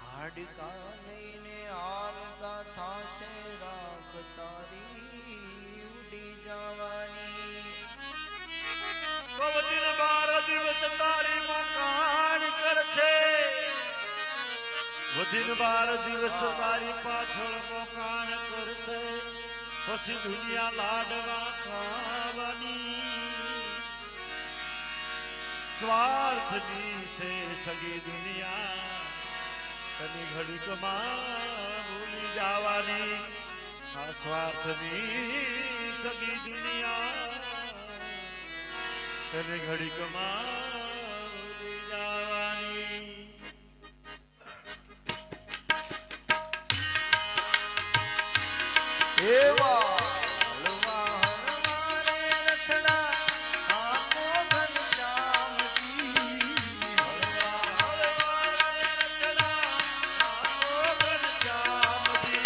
હાડકા લઈને હાલતા થાશે રાખ તારી ઉડી જવાની કવચિન 12 દિવસ તારી મોકાણ કરશે વધીન 12 દિવસ તારી પાછળ મોકાણ કરશે પછી દુનિયા લાડવા ખાવાની સ્વાર્થની છે સગી દુનિયા તને ઘડીકમાં ભૂલી જવાની આ સ્વાર્થની સગી દુનિયા તને ઘડીકમાં ભૂલી જવાની એવા હળવા હળવા રે રથડા આખો ઘનશ્યામજી હળવા હળવા રે રથડા આખો ઘનશ્યામજી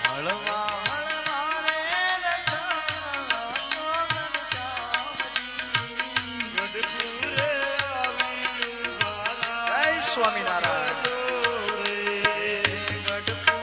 હળવા હળવા રે રથડા આખો ઘનશ્યામજી ગઢપુરે આવી મારા જય સ્વામિનારાયણ ગઢપુર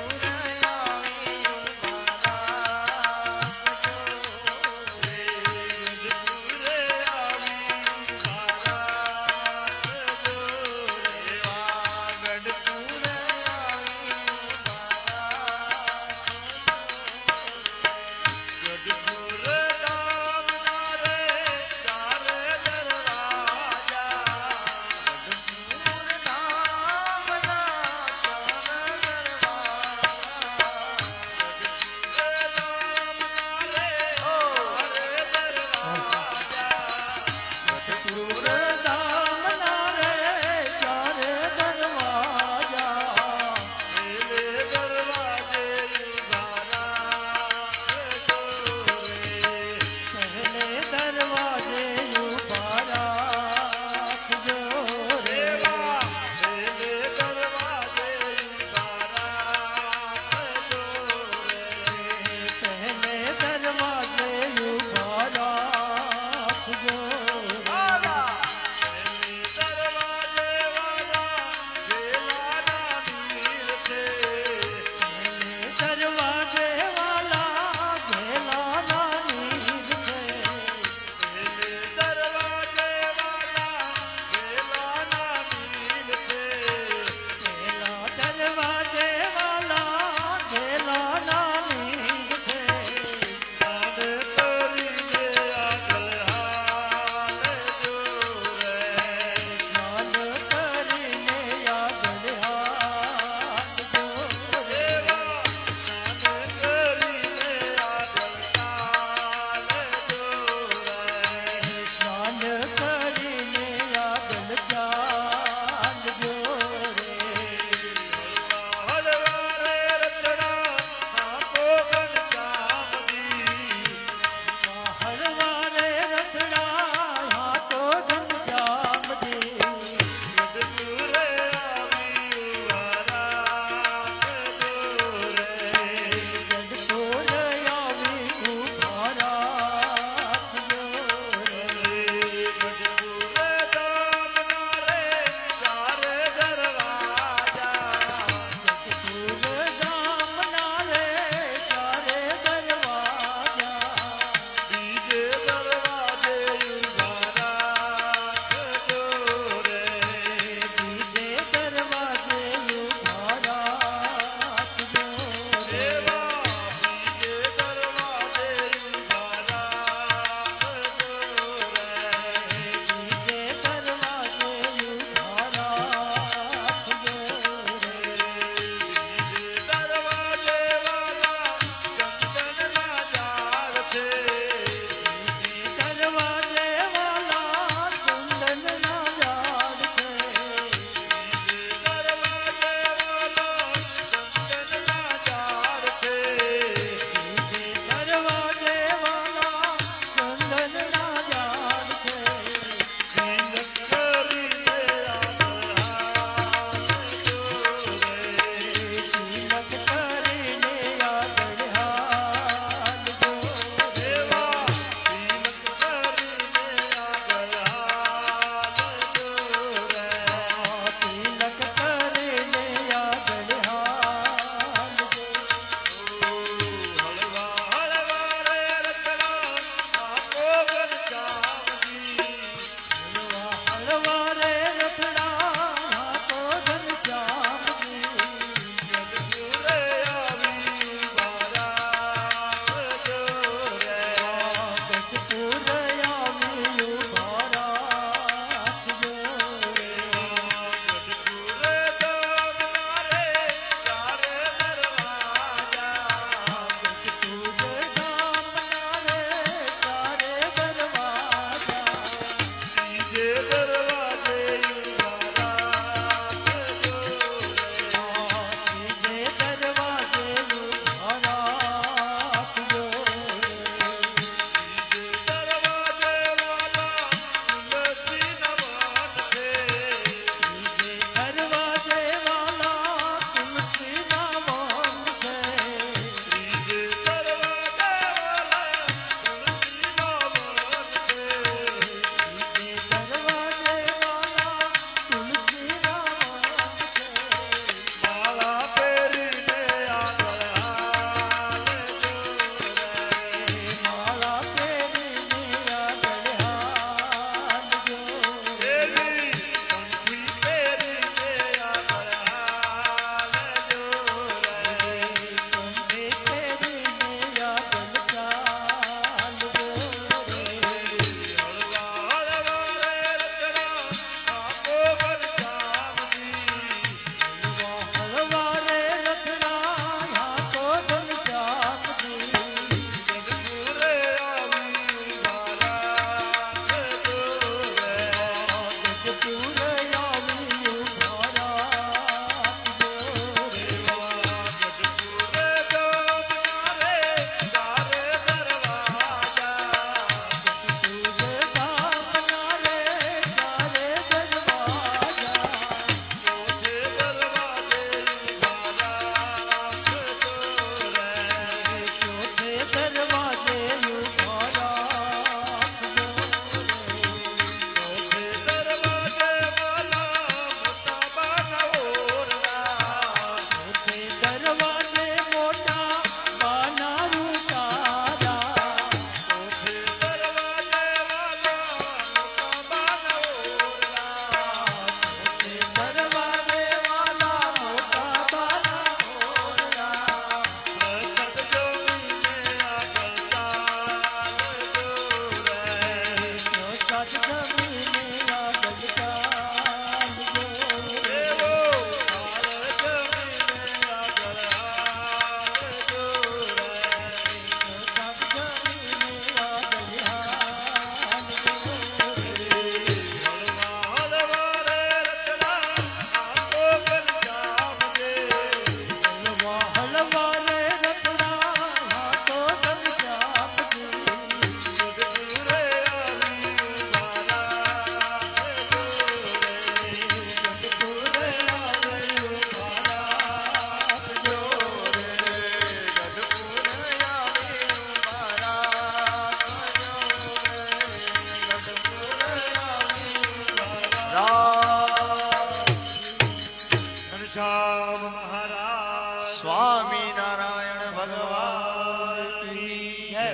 સ્વામિનારાયણ ભગવાન કી જય.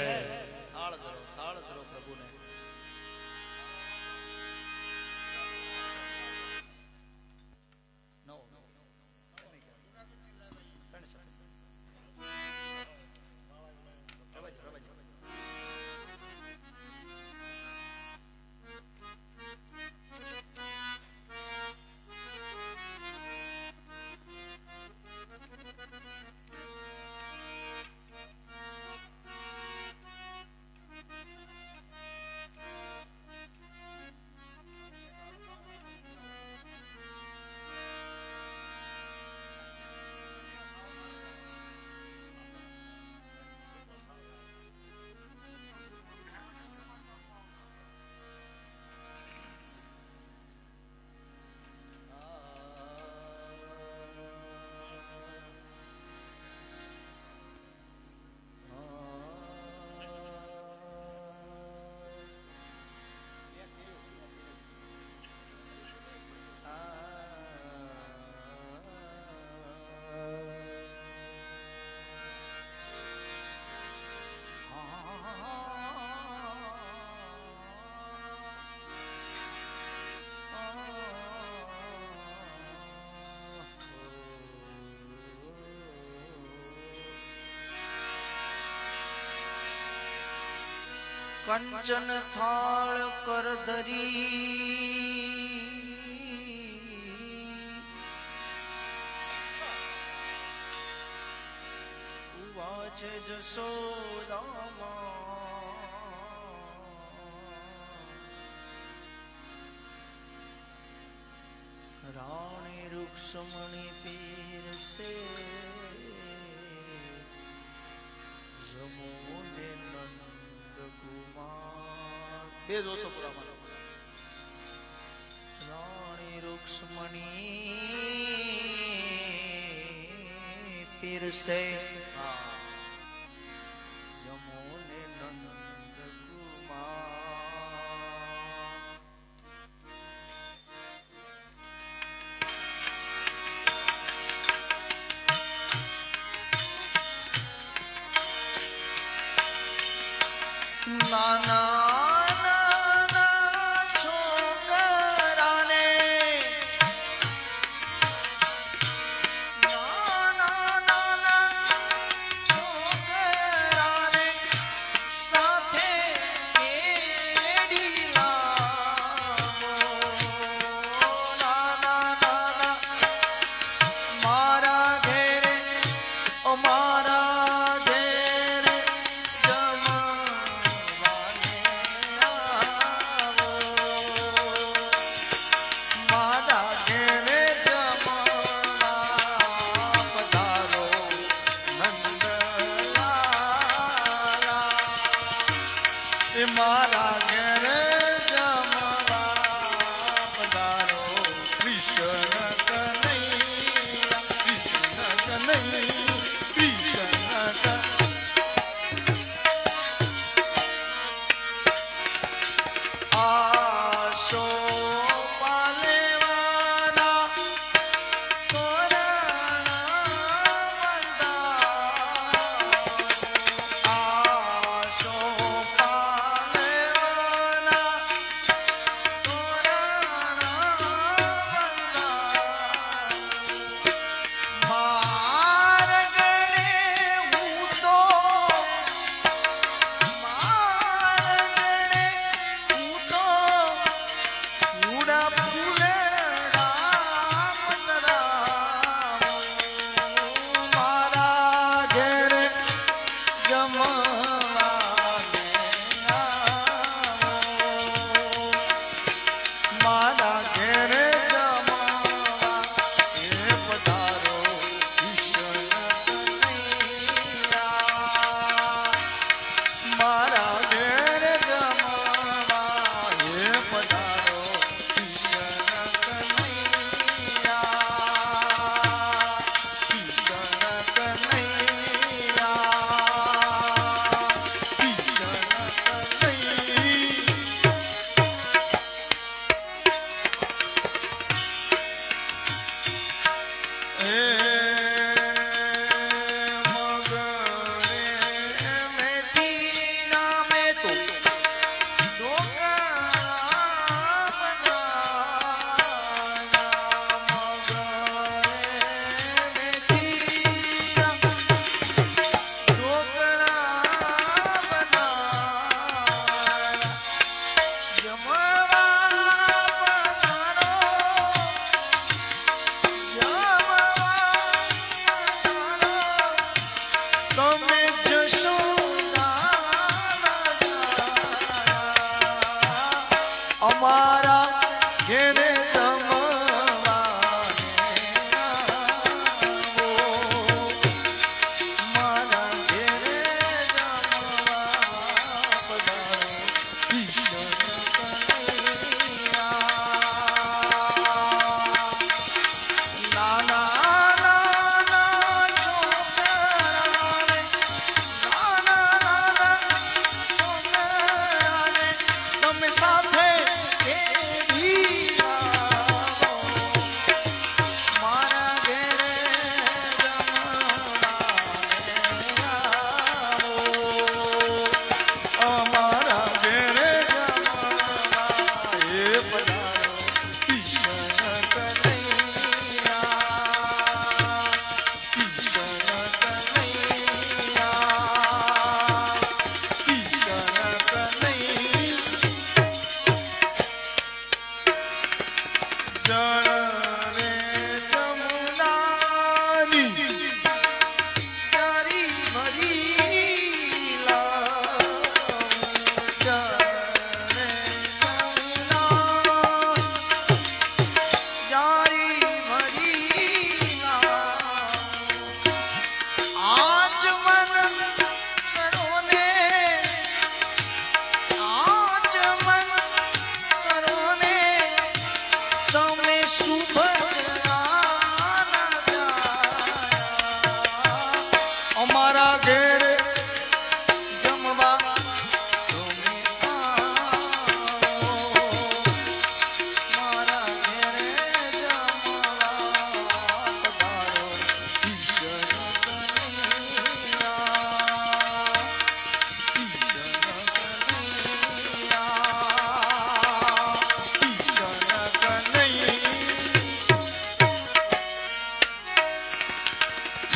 થાળ ધરો પ્રભુને. કંચન થાળ કર ધરી ઉવાચે જશોદામાં રાણી રૂક્ષમણી પીરસે જમોને નંદ કુમાર બે જોશો પુરામાં રાણી રૂક્ષમણી પીરસે જમોને નંદ કુમાર નાના નાના છોકરાને નાના નાના છોકરાને સાથે કેડી લાવો નાના નાના મારા ઘેરે ઓ મારા ઘેરે જમવાને આવો મારા ઘેરે જમવા પધારો નંદલાલા એ મારા ઘેરે જમવા પધારો કૃષ્ણ કનૈયા કૃષ્ણ કનૈયા કૃષ્ણ આશો પાલેવાના તોરણા આશો પાલેવાના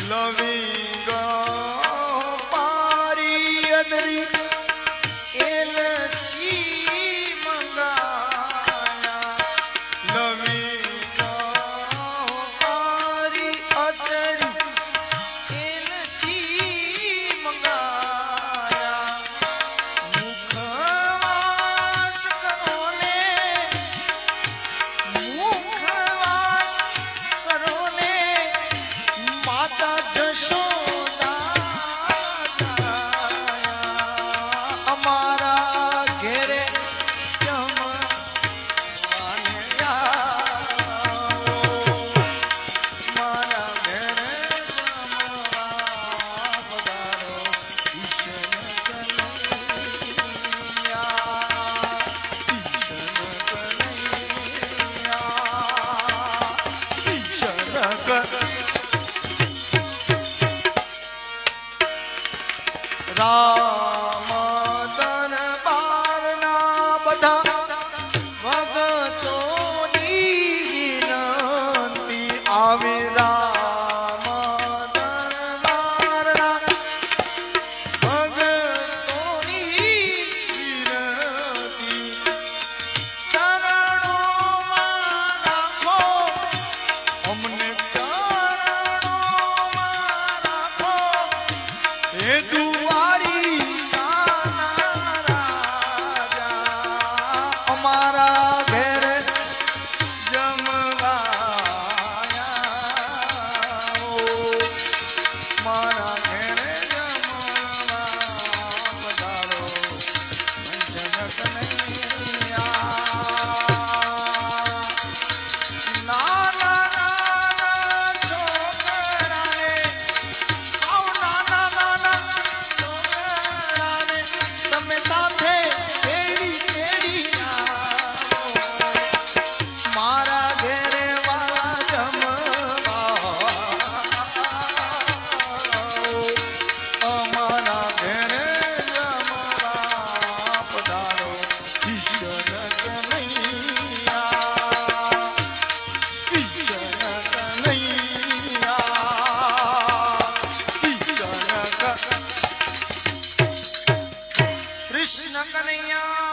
લવિંગ પારી અદરી એલચી મંગાયા લવિંગ પારી અદરી એલચી મંગાયા મુખવાસ કરો ને મુખવાસ કરો ને માતા જશોદા અમારા ઘેરે જમવાને આવો મારા ઘેરે જમવા પધારો ઈશ્વર કનૈયા રામ દરબારના બધા ભક્તોની વિનંતી આવે રામ દરબારના ભક્તોની વિનંતી ચરણોમાં રાખો અમને ચરણોમાં રાખો હે દુઆરી નાના રાજા અમારા ઘેરે જમવા આવો મારા ઘેરે જમવા પધારો જનક નૈયા નાના નાના છોકરાને આવ નાના નાના છોકરાને તમે સાથે તેડી તેડી આવો મારા ઘેરે વાળા જમવા અમારા ઘેરે જમવા પધારો ઈશ્વર કનૈયા કૃષ્ણ કનૈયા